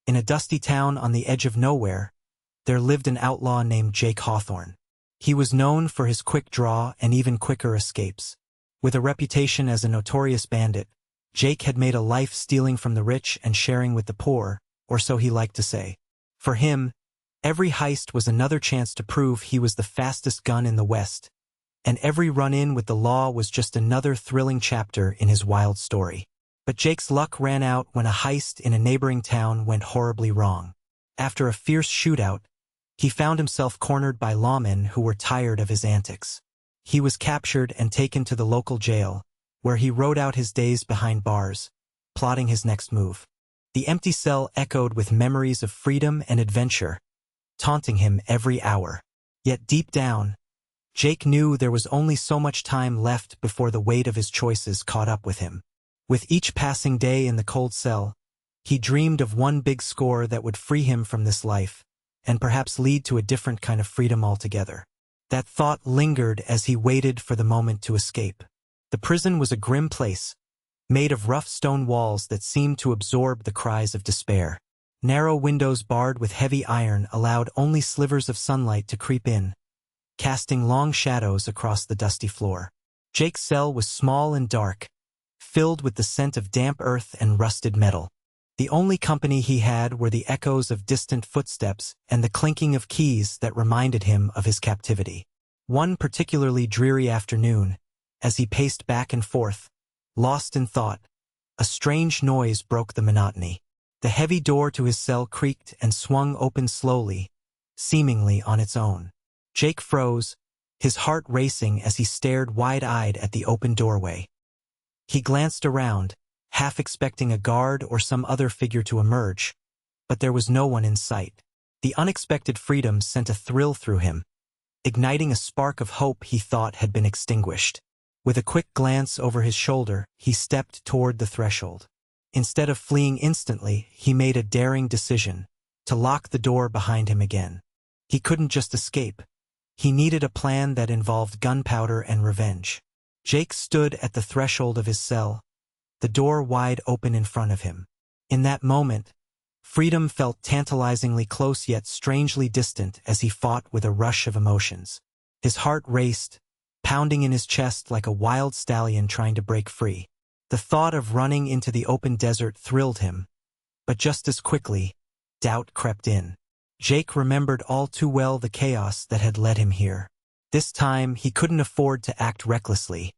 In a dusty town on the edge of nowhere, there lived an outlaw named Jake Hawthorne. He was known for his quick draw and even quicker escapes. With a reputation as a notorious bandit, Jake had made a life stealing from the rich and sharing with the poor, or so he liked to say. For him, every heist was another chance to prove he was the fastest gun in the West, and every run-in with the law was just another thrilling chapter in his wild story. But Jake's luck ran out when a heist in a neighboring town went horribly wrong. After a fierce shootout, he found himself cornered by lawmen who were tired of his antics. He was captured and taken to the local jail, where he rode out his days behind bars, plotting his next move. The empty cell echoed with memories of freedom and adventure, taunting him every hour. Yet deep down, Jake knew there was only so much time left before the weight of his choices caught up with him. With each passing day in the cold cell, he dreamed of one big score that would free him from this life, and perhaps lead to a different kind of freedom altogether. That thought lingered as he waited for the moment to escape. The prison was a grim place, made of rough stone walls that seemed to absorb the cries of despair. Narrow windows barred with heavy iron allowed only slivers of sunlight to creep in, casting long shadows across the dusty floor. Jake's cell was small and dark, filled with the scent of damp earth and rusted metal. The only company he had were the echoes of distant footsteps and the clinking of keys that reminded him of his captivity. One particularly dreary afternoon, as he paced back and forth, lost in thought, a strange noise broke the monotony. The heavy door to his cell creaked and swung open slowly, seemingly on its own. Jake froze, his heart racing as he stared wide-eyed at the open doorway. He glanced around, half expecting a guard or some other figure to emerge, but there was no one in sight. The unexpected freedom sent a thrill through him, igniting a spark of hope he thought had been extinguished. With a quick glance over his shoulder, he stepped toward the threshold. Instead of fleeing instantly, he made a daring decision, to lock the door behind him again. He couldn't just escape. He needed a plan that involved gunpowder and revenge. Jake stood at the threshold of his cell, the door wide open in front of him. In that moment, freedom felt tantalizingly close yet strangely distant as he fought with a rush of emotions. His heart raced, pounding in his chest like a wild stallion trying to break free. The thought of running into the open desert thrilled him, but just as quickly, doubt crept in. Jake remembered all too well the chaos that had led him here. This time, he couldn't afford to act recklessly.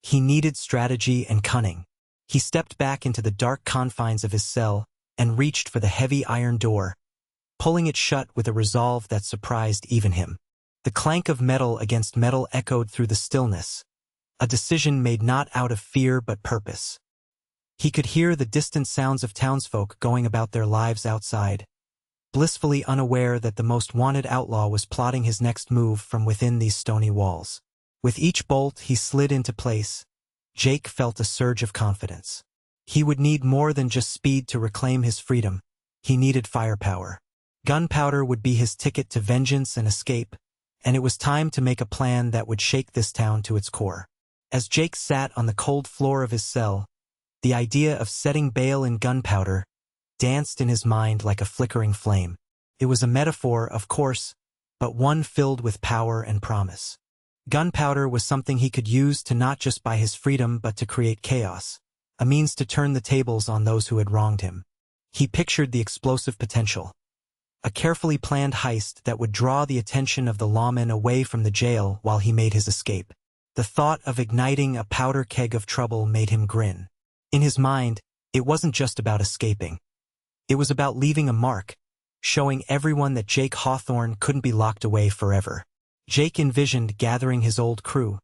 He needed strategy and cunning. He stepped back into the dark confines of his cell and reached for the heavy iron door, pulling it shut with a resolve that surprised even him. The clank of metal against metal echoed through the stillness, a decision made not out of fear but purpose. He could hear the distant sounds of townsfolk going about their lives outside, blissfully unaware that the most wanted outlaw was plotting his next move from within these stony walls. With each bolt he slid into place, Jake felt a surge of confidence. He would need more than just speed to reclaim his freedom. He needed firepower. Gunpowder would be his ticket to vengeance and escape, and it was time to make a plan that would shake this town to its core. As Jake sat on the cold floor of his cell, the idea of setting bail in gunpowder danced in his mind like a flickering flame. It was a metaphor, of course, but one filled with power and promise. Gunpowder was something he could use to not just buy his freedom but to create chaos, a means to turn the tables on those who had wronged him. He pictured the explosive potential, a carefully planned heist that would draw the attention of the lawmen away from the jail while he made his escape. The thought of igniting a powder keg of trouble made him grin. In his mind, it wasn't just about escaping. It was about leaving a mark, showing everyone that Jake Hawthorne couldn't be locked away forever. Jake envisioned gathering his old crew,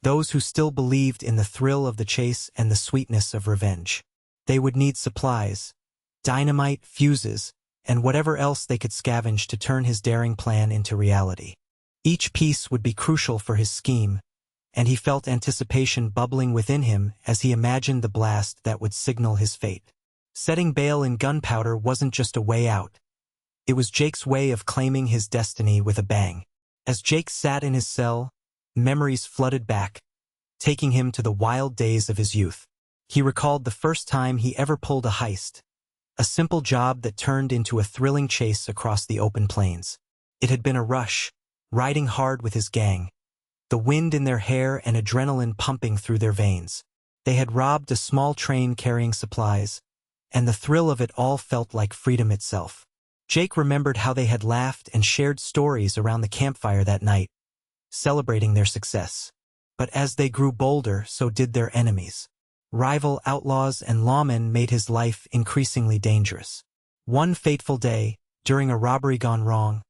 those who still believed in the thrill of the chase and the sweetness of revenge. They would need supplies, dynamite, fuses, and whatever else they could scavenge to turn his daring plan into reality. Each piece would be crucial for his scheme, and he felt anticipation bubbling within him as he imagined the blast that would signal his fate. Setting bail in gunpowder wasn't just a way out. It was Jake's way of claiming his destiny with a bang. As Jake sat in his cell, memories flooded back, taking him to the wild days of his youth. He recalled the first time he ever pulled a heist, a A simple job that turned into a thrilling chase across the open plains. It had been a rush, riding hard with his gang, the wind in their hair and adrenaline pumping through their veins. They had robbed a small train carrying supplies, and the thrill of it all felt like freedom itself. Jake remembered how they had laughed and shared stories around the campfire that night, celebrating their success. But as they grew bolder, so did their enemies. Rival outlaws and lawmen made his life increasingly dangerous. One fateful day, during a robbery gone wrong,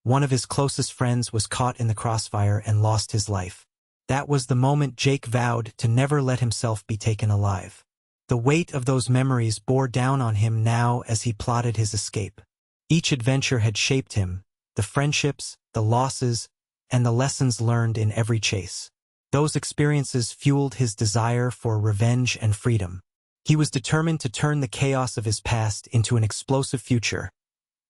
one of his closest friends was caught in the crossfire and lost his life. That was the moment Jake vowed to never let himself be taken alive. The weight of those memories bore down on him now as he plotted his escape. Each adventure had shaped him, the friendships, the losses, and the lessons learned in every chase. Those experiences fueled his desire for revenge and freedom. He was determined to turn the chaos of his past into an explosive future,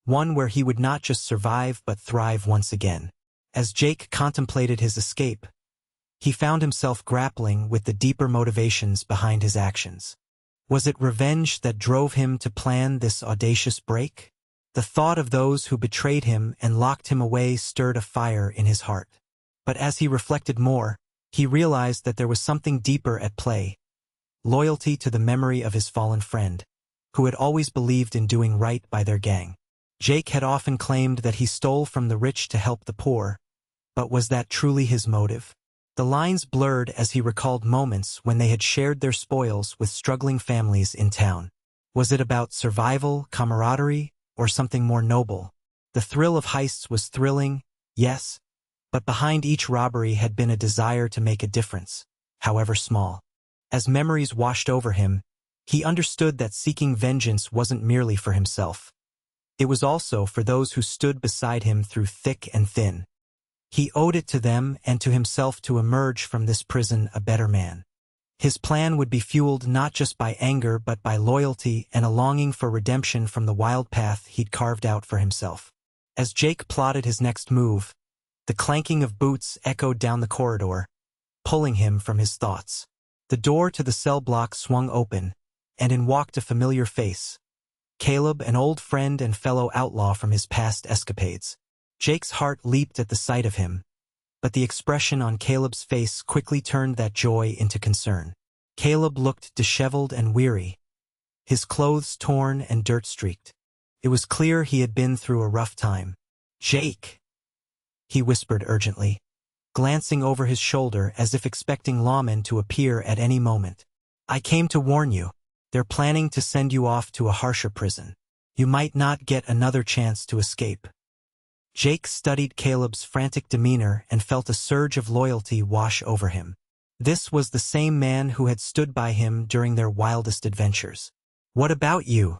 one where he would not just survive but thrive once again. As Jake contemplated his escape, he found himself grappling with the deeper motivations behind his actions. Was it revenge that drove him to plan this audacious break? The thought of those who betrayed him and locked him away stirred a fire in his heart. But as he reflected more, he realized that there was something deeper at play: loyalty to the memory of his fallen friend, who had always believed in doing right by their gang. Jake had often claimed that he stole from the rich to help the poor, but was that truly his motive? The lines blurred as he recalled moments when they had shared their spoils with struggling families in town. Was it about survival, camaraderie, or something more noble? The thrill of heists was thrilling, yes, but behind each robbery had been a desire to make a difference, however small. As memories washed over him, he understood that seeking vengeance wasn't merely for himself. It was also for those who stood beside him through thick and thin. He owed it to them and to himself to emerge from this prison a better man. His plan would be fueled not just by anger but by loyalty and a longing for redemption from the wild path he'd carved out for himself. As Jake plotted his next move, the clanking of boots echoed down the corridor, pulling him from his thoughts. The door to the cell block swung open, and in walked a familiar face: Caleb, an old friend and fellow outlaw from his past escapades. Jake's heart leaped at the sight of him, but the expression on Caleb's face quickly turned that joy into concern. Caleb looked disheveled and weary, his clothes torn and dirt-streaked. It was clear he had been through a rough time. "Jake," he whispered urgently, glancing over his shoulder as if expecting lawmen to appear at any moment. "I came to warn you. They're planning to send you off to a harsher prison. You might not get another chance to escape." Jake studied Caleb's frantic demeanor and felt a surge of loyalty wash over him. This was the same man who had stood by him during their wildest adventures. "What about you?"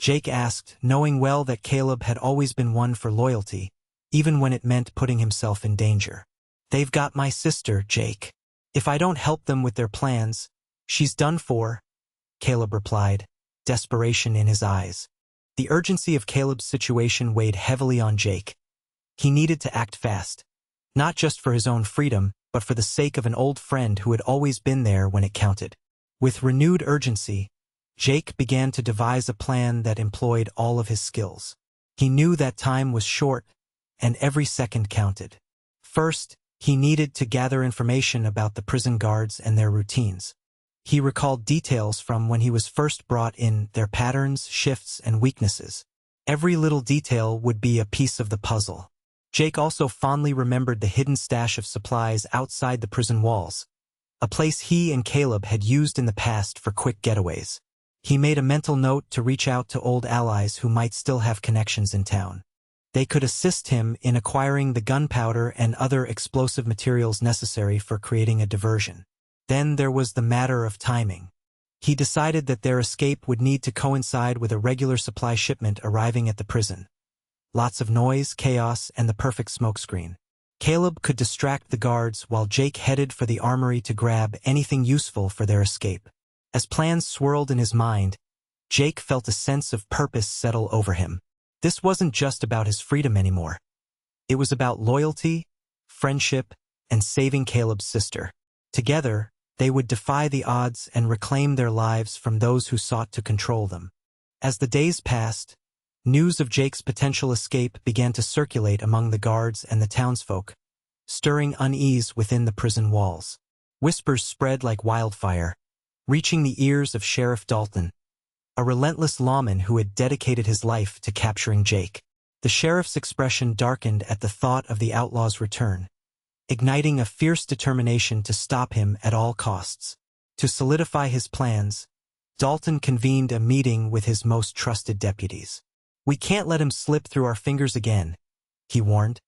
Jake asked, knowing well that Caleb had always been one for loyalty, even when it meant putting himself in danger. "They've got my sister, Jake. If I don't help them with their plans, she's done for," Caleb replied, desperation in his eyes. The urgency of Caleb's situation weighed heavily on Jake. He needed to act fast, not just for his own freedom, but for the sake of an old friend who had always been there when it counted. With renewed urgency, Jake began to devise a plan that employed all of his skills. He knew that time was short, and every second counted. First, he needed to gather information about the prison guards and their routines. He recalled details from when he was first brought in, their patterns, shifts, and weaknesses. Every little detail would be a piece of the puzzle. Jake also fondly remembered the hidden stash of supplies outside the prison walls, a place he and Caleb had used in the past for quick getaways. He made a mental note to reach out to old allies who might still have connections in town. They could assist him in acquiring the gunpowder and other explosive materials necessary for creating a diversion. Then there was the matter of timing. He decided that their escape would need to coincide with a regular supply shipment arriving at the prison. Lots of noise, chaos, and the perfect smokescreen. Caleb could distract the guards while Jake headed for the armory to grab anything useful for their escape. As plans swirled in his mind, Jake felt a sense of purpose settle over him. This wasn't just about his freedom anymore. It was about loyalty, friendship, and saving Caleb's sister. Together, they would defy the odds and reclaim their lives from those who sought to control them. As the days passed, news of Jake's potential escape began to circulate among the guards and the townsfolk, stirring unease within the prison walls. Whispers spread like wildfire, reaching the ears of Sheriff Dalton, a relentless lawman who had dedicated his life to capturing Jake. The sheriff's expression darkened at the thought of the outlaw's return, igniting a fierce determination to stop him at all costs. To solidify his plans, Dalton convened a meeting with his most trusted deputies. "We can't let him slip through our fingers again," he warned,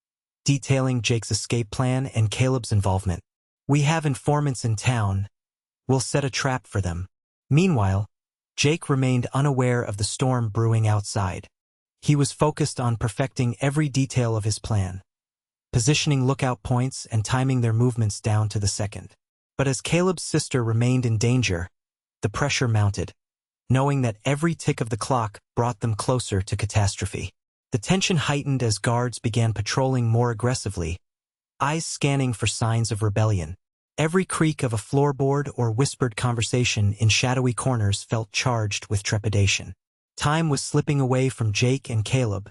detailing Jake's escape plan and Caleb's involvement. "We have informants in town. We'll set a trap for them." Meanwhile, Jake remained unaware of the storm brewing outside. He was focused on perfecting every detail of his plan, positioning lookout points and timing their movements down to the second. But as Caleb's sister remained in danger, the pressure mounted, knowing that every tick of the clock brought them closer to catastrophe. The tension heightened as guards began patrolling more aggressively, eyes scanning for signs of rebellion. Every creak of a floorboard or whispered conversation in shadowy corners felt charged with trepidation. Time was slipping away from Jake and Caleb,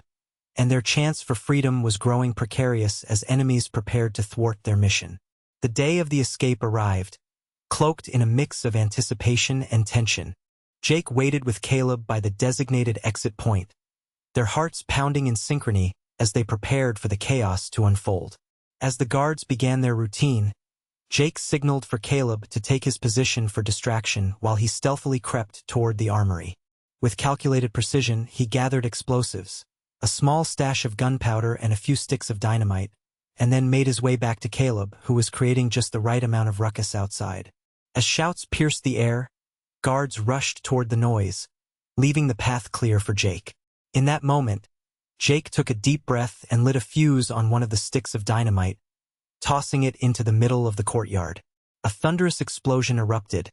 and their chance for freedom was growing precarious as enemies prepared to thwart their mission. The day of the escape arrived, cloaked in a mix of anticipation and tension. Jake waited with Caleb by the designated exit point, their hearts pounding in synchrony as they prepared for the chaos to unfold. As the guards began their routine, Jake signaled for Caleb to take his position for distraction while he stealthily crept toward the armory. With calculated precision, he gathered explosives, a small stash of gunpowder and a few sticks of dynamite, and then made his way back to Caleb, who was creating just the right amount of ruckus outside. As shouts pierced the air, guards rushed toward the noise, leaving the path clear for Jake. In that moment, Jake took a deep breath and lit a fuse on one of the sticks of dynamite, tossing it into the middle of the courtyard. A thunderous explosion erupted,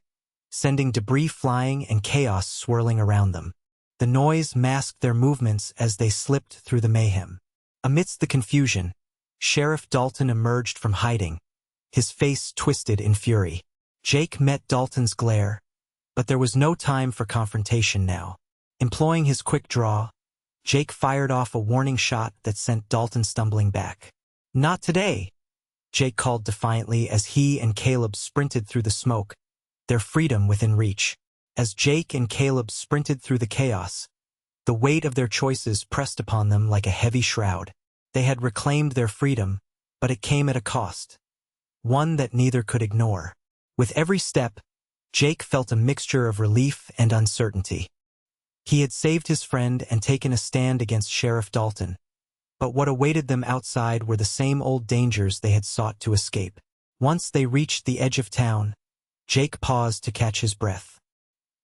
sending debris flying and chaos swirling around them. The noise masked their movements as they slipped through the mayhem. Amidst the confusion, Sheriff Dalton emerged from hiding, his face twisted in fury. Jake met Dalton's glare, but there was no time for confrontation now. Employing his quick draw, Jake fired off a warning shot that sent Dalton stumbling back. "Not today," Jake called defiantly as he and Caleb sprinted through the smoke, their freedom within reach. As Jake and Caleb sprinted through the chaos, the weight of their choices pressed upon them like a heavy shroud. They had reclaimed their freedom, but it came at a cost, one that neither could ignore. With every step, Jake felt a mixture of relief and uncertainty. He had saved his friend and taken a stand against Sheriff Dalton, but what awaited them outside were the same old dangers they had sought to escape. Once they reached the edge of town, Jake paused to catch his breath.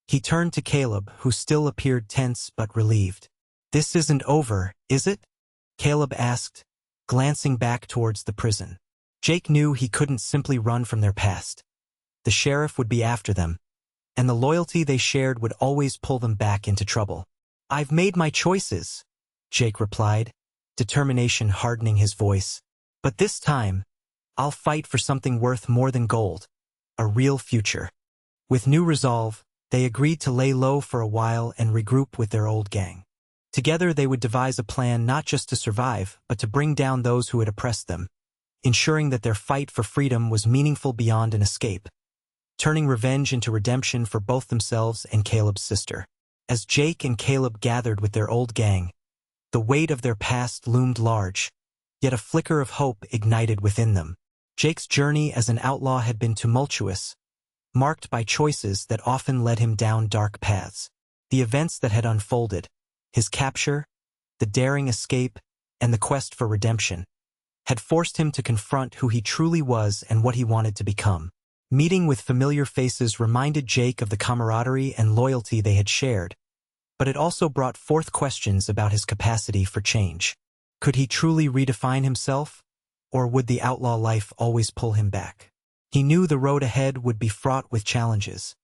He turned to Caleb, who still appeared tense but relieved. "This isn't over, is it?" Caleb asked, glancing back towards the prison. Jake knew he couldn't simply run from their past. The sheriff would be after them, and the loyalty they shared would always pull them back into trouble. "I've made my choices," Jake replied, determination hardening his voice. "But this time, I'll fight for something worth more than gold, a real future." With new resolve, they agreed to lay low for a while and regroup with their old gang. Together they would devise a plan not just to survive, but to bring down those who had oppressed them, ensuring that their fight for freedom was meaningful beyond an escape, turning revenge into redemption for both themselves and Caleb's sister. As Jake and Caleb gathered with their old gang, the weight of their past loomed large, yet a flicker of hope ignited within them. Jake's journey as an outlaw had been tumultuous, marked by choices that often led him down dark paths. The events that had unfolded, his capture, the daring escape, and the quest for redemption, had forced him to confront who he truly was and what he wanted to become. Meeting with familiar faces reminded Jake of the camaraderie and loyalty they had shared, but it also brought forth questions about his capacity for change. Could he truly redefine himself, or would the outlaw life always pull him back? He knew the road ahead would be fraught with challenges,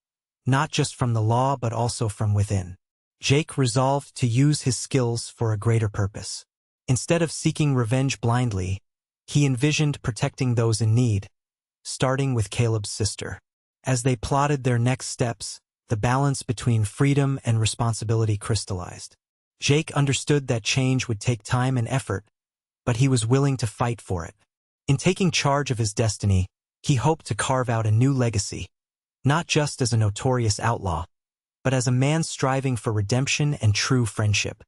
not just from the law but also from within. Jake resolved to use his skills for a greater purpose. Instead of seeking revenge blindly, he envisioned protecting those in need, starting with Caleb's sister. As they plotted their next steps, the balance between freedom and responsibility crystallized. Jake understood that change would take time and effort, but he was willing to fight for it. In taking charge of his destiny, he hoped to carve out a new legacy, not just as a notorious outlaw, but as a man striving for redemption and true friendship.